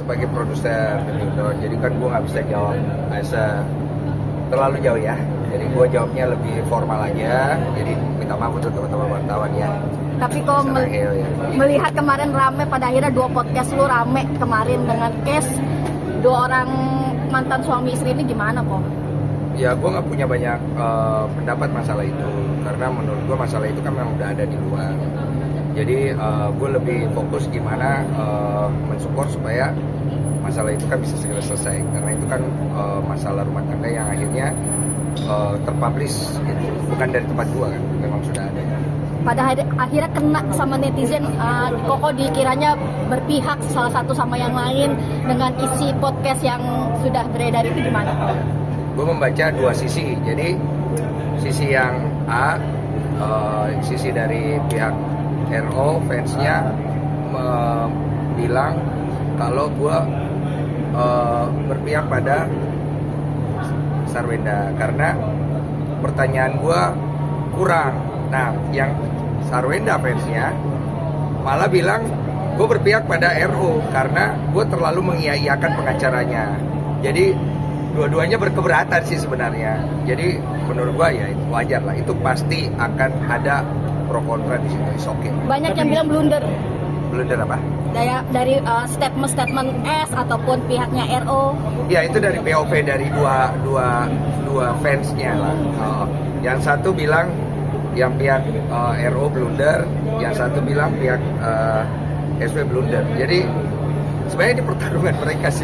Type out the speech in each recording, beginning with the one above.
sebagai produser Indon, jadi kan gue nggak bisa jawab terlalu jauh ya. Jadi gue jawabnya lebih formal aja. Jadi minta maaf untuk teman-teman wartawan ya. Tapi kok melihat kemarin rame, pada akhirnya 2 podcast lu rame kemarin dengan case 2 orang mantan suami istri ini, gimana kok? Ya gue nggak punya banyak pendapat masalah itu, karena menurut gue masalah itu kan memang udah ada di luar. Jadi gue lebih fokus gimana mensupport supaya masalah itu kan bisa segera selesai, karena itu kan masalah rumah tangga yang akhirnya terpublish gitu. Bukan dari tempat gue kan, memang sudah ada. Pada akhirnya kena sama netizen, Koko dikiranya berpihak salah satu sama yang lain dengan isi podcast yang sudah beredar itu, gimana kok? Gue membaca 2 sisi. Jadi sisi yang A, sisi dari pihak RO fansnya bilang kalau gue berpihak pada Sarwenda karena pertanyaan gue kurang. Nah, yang Sarwenda fansnya malah bilang gue berpihak pada RO karena gue terlalu mengiyakan pengacaranya. Jadi dua-duanya berkeberatan sih sebenarnya. Jadi menurut gue ya itu wajar lah. Itu pasti akan ada pro kontra di situ. It's okay. Banyak yang bilang blunder. Blunder apa? Dari statement S ataupun pihaknya RO. Ya itu dari POV dari dua fansnya lah. Yang satu bilang yang pihak RO blunder, yang satu bilang pihak SW blunder. Jadi sebenarnya di pertarungan mereka sih.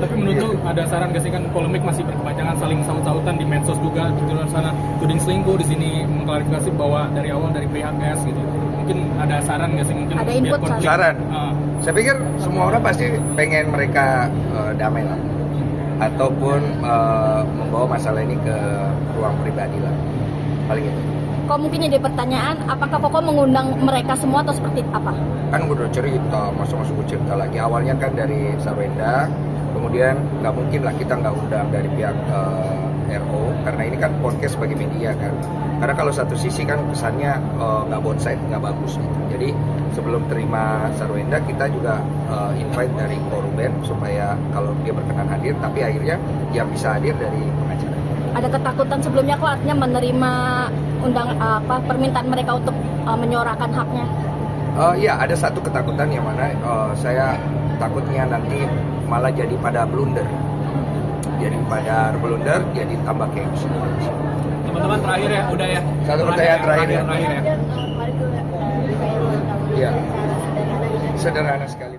Tapi menurut lu ada saran gak sih, kan polemik masih berkepanjangan, saling saut-sautan di medsos juga di luar sana, tuding selingkuh, di sini mengklarifikasi bahwa dari awal dari pihak S gitu. Mungkin ada saran gak sih, mungkin ada input saran? Saya pikir semua orang pasti pengen mereka damai lah, ataupun membawa masalah ini ke ruang pribadi lah, paling itu. Kok mungkin jadi pertanyaan, apakah Koko mengundang mereka semua atau seperti apa? Kan gue udah cerita, masuk gue cerita lagi. Awalnya kan dari Sarwenda, kemudian nggak mungkin lah kita nggak undang dari pihak RO, karena ini kan podcast sebagai media kan. Karena kalau satu sisi kan kesannya nggak both side, nggak bagus gitu. Jadi sebelum terima Sarwenda, kita juga invite dari Koruben supaya kalau dia berkenan hadir, tapi akhirnya yang bisa hadir dari pengacara. Ada ketakutan sebelumnya kok artinya menerima permintaan mereka untuk menyuarakan haknya? Iya, ada satu ketakutan yang mana saya takutnya nanti malah jadi pada blunder. Jadi pada blunder jadi tambah chaos. Teman-teman terakhir ya, udah ya. Satu pertanyaan terakhir ya. Iya. Sederhana sekali.